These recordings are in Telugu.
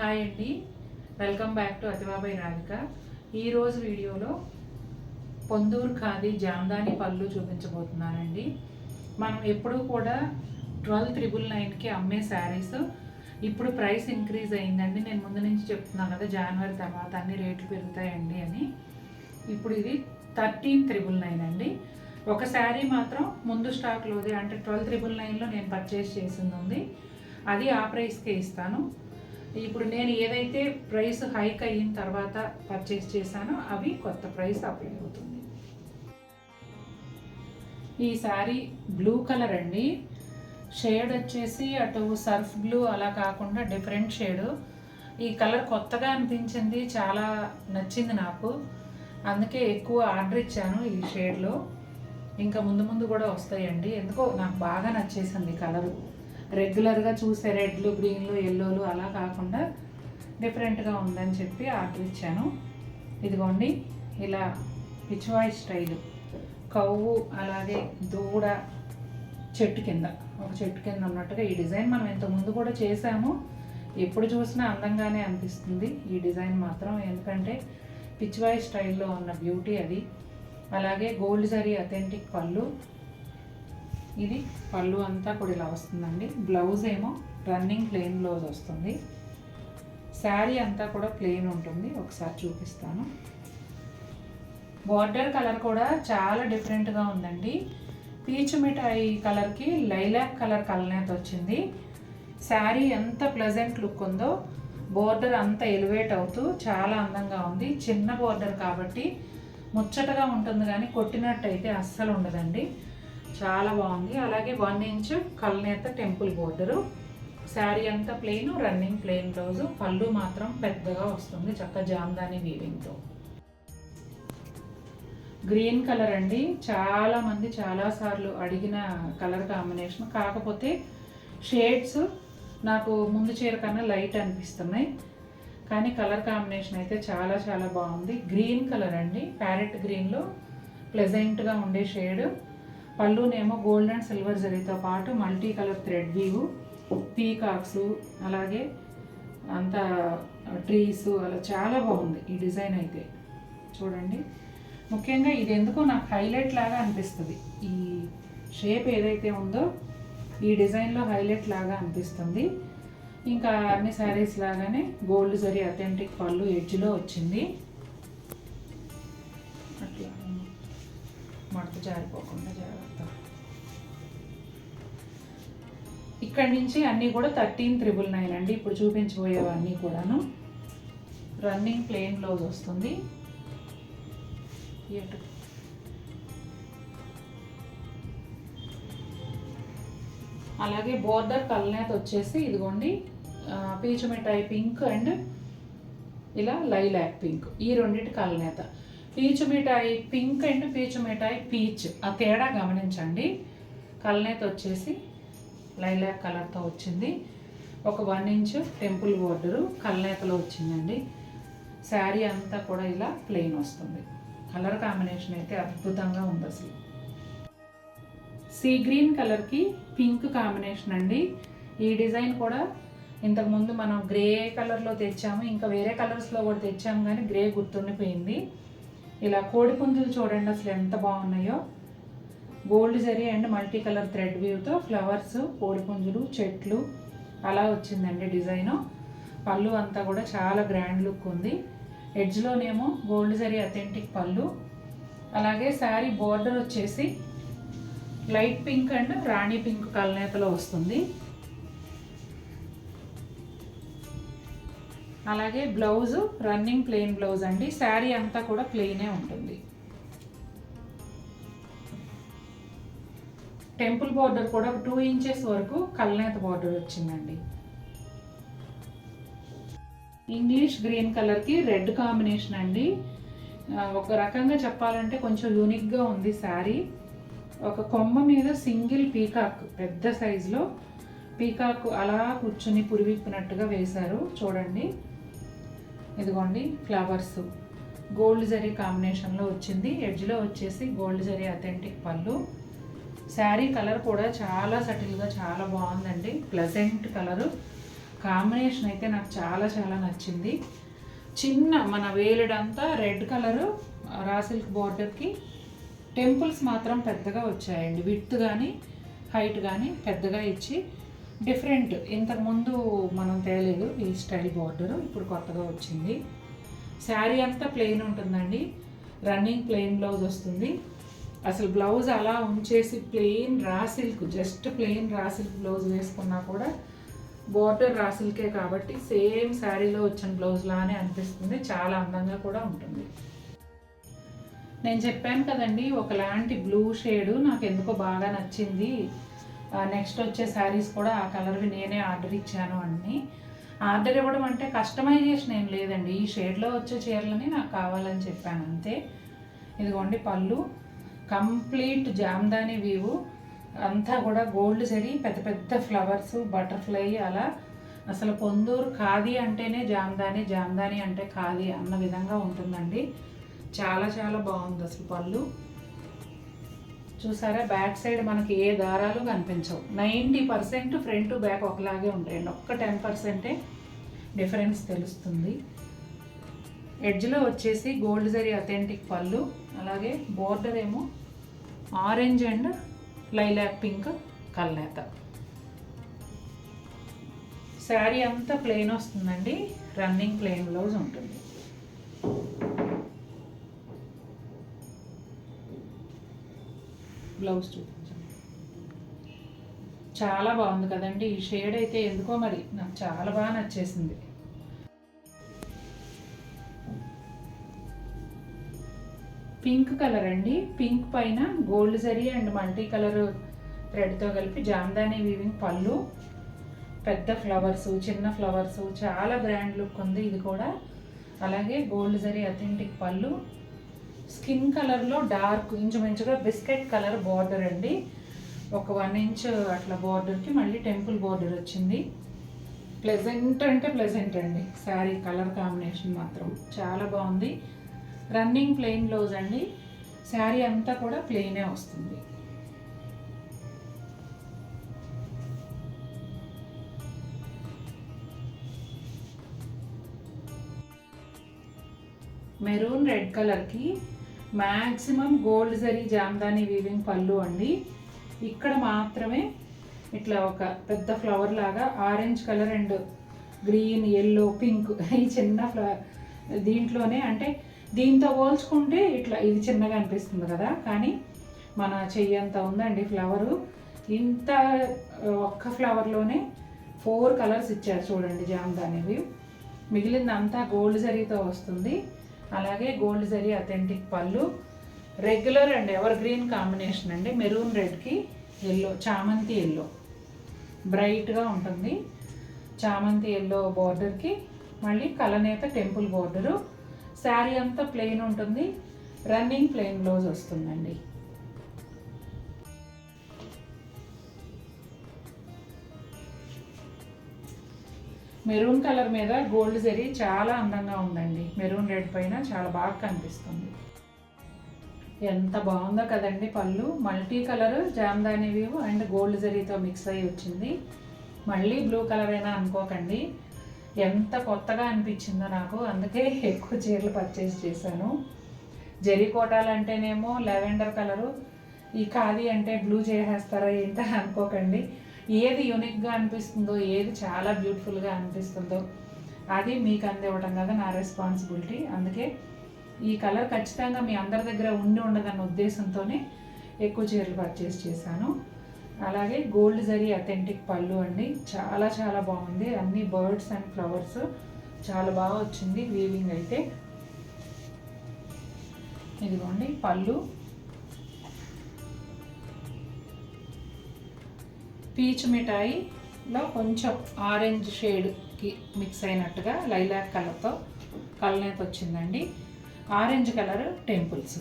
హాయ్ అండి, వెల్కమ్ బ్యాక్ టు అతిబాబాయ్ రాధిక. ఈరోజు వీడియోలో పొందూరు ఖాదీ జామ్దాని పళ్ళు చూపించబోతున్నానండి. మనం ఎప్పుడూ కూడా 12,999కి అమ్మే శారీస్ ఇప్పుడు ప్రైస్ ఇంక్రీజ్ అయిందండి. నేను ముందు నుంచి చెప్తున్నాను కదా, జనవరి తర్వాత అన్ని రేట్లు పెరుగుతాయండి అని. ఇప్పుడు ఇది 13,999 అండి. ఒక శారీ మాత్రం ముందు స్టాక్లోది, అంటే 12,999లో నేను పర్చేస్ చేసింది ఉంది, అది ఆ ప్రైస్కే ఇస్తాను. ఇప్పుడు నేను ఏదైతే ప్రైస్ హైక్ అయిన తర్వాత పర్చేస్ చేశానో అవి కొత్త ప్రైస్ అప్లై అవుతుంది. ఈ శారీ బ్లూ కలర్ అండి. షేడ్ వచ్చేసి అటు సర్ఫ్ బ్లూ అలా కాకుండా డిఫరెంట్ షేడు. ఈ కలర్ కొత్తగా అనిపించింది, చాలా నచ్చింది నాకు, అందుకే ఎక్కువ ఆర్డర్ ఇచ్చాను ఈ షేడ్లో. ఇంకా ముందు ముందు కూడా వస్తాయండి. ఎందుకో నాకు బాగా నచ్చేసింది కలరు. రెగ్యులర్గా చూసే రెడ్లు, గ్రీన్లు, ఎల్లోలు అలా కాకుండా డిఫరెంట్గా ఉందని చెప్పి ఆర్డర్ ఇచ్చాను. ఇదిగోండి, ఇలా పిచ్వాయ్ స్టైలు, కవ్వు అలాగే దూడ చెట్టు కింద, ఒక చెట్టు కింద ఉన్నట్టుగా ఈ డిజైన్ మనం ఇంతకుముందు కూడా చేసాము. ఎప్పుడు చూసినా అందంగానే అనిపిస్తుంది ఈ డిజైన్ మాత్రం, ఎందుకంటే పిచ్వాయ్ స్టైల్లో ఉన్న బ్యూటీ అది. అలాగే గోల్డ్ జరీ అథెంటిక్ పళ్ళు. ఇది పళ్ళు అంతా కూడా ఇలా వస్తుందండి. బ్లౌజ్ ఏమో రన్నింగ్ ప్లెయిన్ బ్లౌజ్ వస్తుంది. శారీ అంతా కూడా ప్లెయిన్ ఉంటుంది. ఒకసారి చూపిస్తాను. బార్డర్ కలర్ కూడా చాలా డిఫరెంట్గా ఉందండి. పీచు మిఠాయి కలర్కి లైలాక్ కలర్ కలనేత వచ్చింది. శారీ ఎంత ప్లెజెంట్ లుక్ ఉందో, బోర్డర్ అంత ఎలివేట్ అవుతూ చాలా అందంగా ఉంది. చిన్న బోర్డర్ కాబట్టి ముచ్చటగా ఉంటుంది, కానీ కొట్టినట్టయితే అస్సలు ఉండదండి. చాలా బాగుంది. అలాగే 1 ఇంచ్ కల్నేత టెంపుల్ బోర్డరు. శారీ అంతా ప్లెయిన్, రన్నింగ్ ప్లెయిన్ బ్లౌజు. పళ్ళు మాత్రం పెద్దగా వస్తుంది, చక్క జామ్దాని వీవింగ్తో. గ్రీన్ కలర్ అండి. చాలామంది చాలాసార్లు అడిగిన కలర్ కాంబినేషన్, కాకపోతే షేడ్స్ నాకు ముందు చీర కన్నా లైట్ అనిపిస్తున్నాయి, కానీ కలర్ కాంబినేషన్ అయితే చాలా చాలా బాగుంది. గ్రీన్ కలర్ అండి, ప్యారెట్ గ్రీన్లో ప్లెజెంట్గా ఉండే షేడ్. పళ్ళునేమో గోల్డ్ అండ్ సిల్వర్ జరీతో పాటు multi colour thread weave, peacocks, అలాగే అంతా ట్రీస్, అలా చాలా బాగుంది ఈ డిజైన్ అయితే. చూడండి, ముఖ్యంగా ఇది ఎందుకో నాకు హైలైట్ లాగా అనిపిస్తుంది. ఈ షేప్ ఏదైతే ఉందో ఈ డిజైన్లో హైలైట్ లాగా అనిపిస్తుంది. ఇంకా అన్ని శారీస్ లాగానే గోల్డ్ జరీ అథెంటిక్ పళ్ళు ఎడ్జ్లో వచ్చింది. అట్లా మడత జారిపోకుండా జాగ్రత్త. ఇక్కడి నుంచి అన్నీ కూడా 13,999 అండి. ఇప్పుడు చూపించబోయేవన్నీ కూడాను. రన్నింగ్ ప్లెయిన్ బ్లౌజ్ వస్తుంది. అలాగే బోర్డర్ కల్నేత వచ్చేసి ఇదిగోండి, పీచు మిఠాయి పింక్ అండ్ ఇలా లైలాక్ పింక్, ఈ రెండింటి కల్నేత. పీచు మిఠాయి పింక్ అండ్ పీచు మిఠాయి పీచ్, ఆ తేడా గమనించండి. కల్నేత వచ్చేసి లైలాక్ కలర్తో వచ్చింది. ఒక 1 ఇంచ్ టెంపుల్ బోర్డరు కల్నేతలో వచ్చిందండి. శారీ అంతా కూడా ఇలా ప్లెయిన్ వస్తుంది. కలర్ కాంబినేషన్ అయితే అద్భుతంగా ఉంది అసలు. సీ గ్రీన్ కలర్కి పింక్ కాంబినేషన్ అండి. ఈ డిజైన్ కూడా ఇంతకుముందు మనం గ్రే కలర్లో తెచ్చాము, ఇంకా వేరే కలర్స్లో కూడా తెచ్చాము, కానీ గ్రే గుర్తుండిపోయింది. ఇలా కోడి పుంజులు చూడండి అసలు ఎంత బాగున్నాయో. Gold zari and multi colour thread వ్యూతో ఫ్లవర్స్, కోడి పుంజులు, చెట్లు అలా వచ్చిందండి డిజైను. పళ్ళు అంతా కూడా చాలా గ్రాండ్ లుక్ ఉంది. ఎడ్జ్లోనేమో గోల్డ్ జరీ అథెంటిక్ పళ్ళు. అలాగే శారీ బోర్డర్ వచ్చేసి light pink and rani pink కలనేతలో వస్తుంది. అలాగే బ్లౌజు రన్నింగ్ ప్లెయిన్ బ్లౌజ్ అండి. శారీ అంతా కూడా ప్లెయినే ఉంటుంది. టెంపుల్ బోర్డర్ కూడా 2 ఇంచెస్ వరకు కల్నేత బోర్డర్ వచ్చిందండి. ఇంగ్లీష్ గ్రీన్ కలర్కి రెడ్ కాంబినేషన్ అండి. ఒక రకంగా చెప్పాలంటే కొంచెం యూనిక్గా ఉంది శారీ. ఒక కొమ్మ మీద సింగిల్ పీకాక్, పెద్ద సైజులో పీకాక్ అలా కూర్చుని పురివిప్పినట్టుగా వేశారు చూడండి. ఇదిగోండి ఫ్లవర్స్ గోల్డ్ జరీ కాంబినేషన్లో వచ్చింది. ఎడ్జ్లో వచ్చేసి గోల్డ్ జరీ అథెంటిక్ పళ్ళు. శారీ కలర్ కూడా చాలా సటిల్గా చాలా బాగుందండి, ప్లెజెంట్ కలరు. కాంబినేషన్ అయితే నాకు చాలా చాలా నచ్చింది. చిన్న మన వేలుడంతా రెడ్ కలరు రా సిల్క్ బార్డర్కి టెంపుల్స్ మాత్రం పెద్దగా వచ్చాయండి. విడ్త్ కానీ హైట్ కానీ పెద్దగా ఇచ్చి డిఫరెంట్. ఇంతకుముందు మనం తేలేదు ఈ స్టైల్ బార్డరు, ఇప్పుడు కొత్తగా వచ్చింది. శారీ అంతా ప్లెయిన్ ఉంటుందండి. రన్నింగ్ ప్లెయిన్ బ్లౌజ్ వస్తుంది. అసలు బ్లౌజ్ అలా ఉంచేసి plain raw silk, just plain raw silk blouse వేసుకున్నా కూడా బార్డర్ రా సిల్కే కాబట్టి సేమ్ శారీలో వచ్చిన బ్లౌజ్ లానే అనిపిస్తుంది. చాలా అందంగా కూడా ఉంటుంది. నేను చెప్పాను కదండి, ఒకలాంటి బ్లూ షేడు నాకు ఎందుకో బాగా నచ్చింది. నెక్స్ట్ వచ్చే శారీస్ కూడా ఆ కలర్వి నేనే ఆర్డర్ ఇచ్చాను అన్నీ. ఆర్డర్ ఇవ్వడం అంటే కస్టమైజేషన్ ఏం లేదండి. ఈ షేడ్లో వచ్చే చీరలని నాకు కావాలని చెప్పాను అంతే. ఇదిగోండి పళ్ళు కంప్లీట్ జామ్దాని వీవు, అంతా కూడా గోల్డ్ జరీ, పెద్ద పెద్ద ఫ్లవర్స్, బటర్ఫ్లై అలా. అసలు పొందూరు ఖాదీ అంటేనే జామ్దాని, జామ్దాని అంటే ఖాదీ అన్న విధంగా ఉంటుందండి. చాలా చాలా బాగుంది అసలు పళ్ళు. చూసారా, బ్యాక్ సైడ్ మనకి ఏ దారాలు కనిపించవు. 90% ఫ్రంట్ బ్యాక్ ఒకలాగే ఉంటాయండి. ఒక్క 10% డిఫరెన్స్ తెలుస్తుంది. ఎడ్జ్లో వచ్చేసి గోల్డ్ జరీ అథెంటిక్ పళ్ళు, అలాగే బోర్డర్ ఏమో ఆరెంజ్ అండ్ లైలాక్ పింక్ కల్నేత. శారీ అంతా ప్లెయిన్ వస్తుందండి. రన్నింగ్ ప్లెయిన్ బ్లౌజ్ ఉంటుంది. బ్లౌజ్ చూపించండి. చాలా బాగుంది కదండి. ఈ షేడ్ అయితే ఎందుకో మరి నాకు చాలా బాగా నచ్చేసింది. పింక్ కలర్ అండి. పింక్ పైన gold zari and multi colour థ్రెడ్తో కలిపి జామ్దాని వీవింగ్ పళ్ళు, పెద్ద ఫ్లవర్స్, చిన్న ఫ్లవర్స్, చాలా గ్రాండ్ లుక్ ఉంది ఇది కూడా. అలాగే గోల్డ్ జరీ అథెంటిక్ పళ్ళు, స్కిన్ కలర్లో డార్క్ ఇంచుమించుగా బిస్కెట్ కలర్ బార్డర్ అండి. ఒక 1 ఇంచ్ అట్లా బార్డర్కి మళ్ళీ టెంపుల్ బార్డర్ వచ్చింది. ప్లెజెంట్ అంటే ప్లెజెంట్ అండి. శారీ కలర్ కాంబినేషన్ మాత్రం చాలా బాగుంది. రన్నింగ్ ప్లెయిన్ బ్లౌజ్ అండి. శారీ అంతా కూడా ప్లెయినే వస్తుంది. మెరూన్ రెడ్ కలర్కి maximum gold zari Jamdani weaving పళ్ళు అండి. ఇక్కడ మాత్రమే ఇట్లా ఒక పెద్ద ఫ్లవర్ లాగా orange colour and green, yellow, pink ఈ చిన్న దీంట్లోనే, అంటే దీంతో పోల్చుకుంటే ఇట్లా ఇది చిన్నగా అనిపిస్తుంది కదా, కానీ మన చెయ్యంత ఉందండి ఫ్లవరు. ఇంత ఒక్క ఫ్లవర్లోనే 4 కలర్స్ ఇచ్చారు చూడండి జామ్దానివి. మిగిలిందంతా గోల్డ్ జరీతో వస్తుంది. అలాగే గోల్డ్ జరీ అథెంటిక్ పళ్ళు, regular and ever green combination అండి. మెరూన్ రెడ్కి ఎల్లో, చామంతి ఎల్లో బ్రైట్గా ఉంటుంది. చామంతి ఎల్లో బార్డర్కి మళ్ళీ కలనేత టెంపుల్ బార్డరు. శారీ అంతా ప్లెయిన్ ఉంటుంది. రన్నింగ్ ప్లెయిన్ బ్లౌజ్ వస్తుందండి. మెరూన్ కలర్ మీద గోల్డ్ జరీ చాలా అందంగా ఉందండి. మెరూన్ రెడ్ పైన చాలా బాగా కనిపిస్తుంది. ఎంత బాగుందో కదండి పళ్ళు. Multi colour Jamdani view and gold జరీతో మిక్స్ అయ్యి వచ్చింది. మళ్ళీ బ్లూ కలర్ అయినా అనుకోకండి, ఎంత కొత్తగా అనిపించిందో నాకు. అందుకే ఎక్కువ చీరలు పర్చేస్ చేశాను. జరీ కోటాలు అంటేనేమో లెవెండర్ కలరు, ఈ ఖాదీ అంటే బ్లూ చేసేస్తారా ఏంటని అనుకోకండి. ఏది యూనిక్గా అనిపిస్తుందో, ఏది చాలా బ్యూటిఫుల్గా అనిపిస్తుందో అది మీకు అందివ్వడం కదా నా రెస్పాన్సిబిలిటీ. అందుకే ఈ కలర్ ఖచ్చితంగా మీ అందరి దగ్గర ఉండదన్న ఉద్దేశంతోనే ఎక్కువ చీరలు పర్చేస్ చేశాను. అలాగే గోల్డ్ జరీ అథెంటిక్ పళ్ళు అండి. చాలా చాలా బాగుంది. అన్ని బర్డ్స్ అండ్ ఫ్లవర్స్ చాలా బాగా వచ్చింది వీవింగ్ అయితే. ఇదిగోండి పళ్ళు. పీచ్ మిఠాయిలో కొంచెం ఆరెంజ్ షేడ్కి మిక్స్ అయినట్టుగా లైలాక్ కలర్తో కలనేత వచ్చిందండి. Orange colour temples.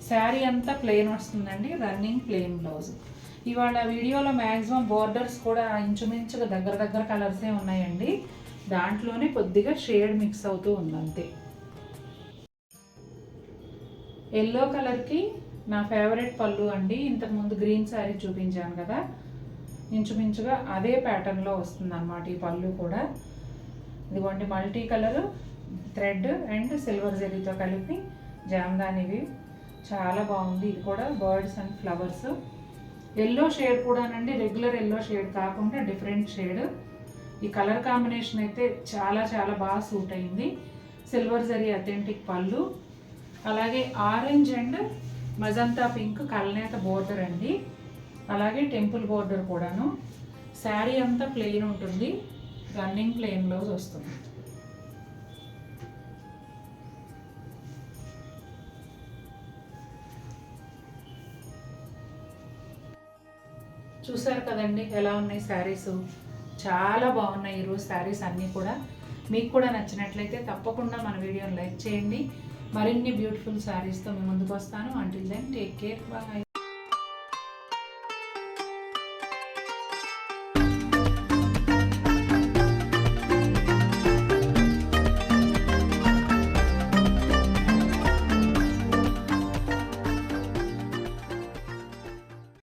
శారీ అంతా ప్లెయిన్ వస్తుందండి. Running plain blouse. ఇవాళ వీడియోలో మ్యాక్సిమం బోర్డర్స్ కూడా ఇంచుమించుగా దగ్గర కలర్సే ఉన్నాయండి. దాంట్లోనే కొద్దిగా షేడ్ మిక్స్ అవుతూ ఉందంతే. ఎల్లో కలర్కి నా ఫేవరెట్ పళ్ళు అండి. ఇంతకుముందు గ్రీన్ శారీ చూపించాను కదా, ఇంచుమించుగా అదే ప్యాటర్న్లో వస్తుంది అన్నమాట ఈ పళ్ళు కూడా. ఇదిగోండి multi colour thread and silver జరీతో కలిపి జామ్దానివి, చాలా బాగుంది. ఇది కూడా birds and flowers. Yellow shade కూడానండి, రెగ్యులర్ ఎల్లో షేడ్ కాకుండా డిఫరెంట్ షేడ్. ఈ కలర్ కాంబినేషన్ అయితే చాలా చాలా బాగా సూట్ అయింది. సిల్వర్ జరీ అథెంటిక్ పళ్ళు, అలాగే ఆరెంజ్ అండ్ మజంతా పింక్ కల్నేత బోర్డర్ అండి, అలాగే టెంపుల్ బోర్డర్ కూడాను. శారీ అంతా ప్లెయిన్ ఉంటుంది, రన్నింగ్ ప్లెయిన్ బ్లౌజ్ వస్తుంది. చూసారు కదండి ఎలా ఉన్నాయి శారీస్, చాలా బాగున్నాయి ఈరోజు శారీస్ అన్నీ కూడా. మీకు కూడా నచ్చినట్లయితే తప్పకుండా మన వీడియోని లైక్ చేయండి. మరిన్ని బ్యూటిఫుల్ శారీస్తో మీ ముందుకు వస్తాను. Until then take care, bye.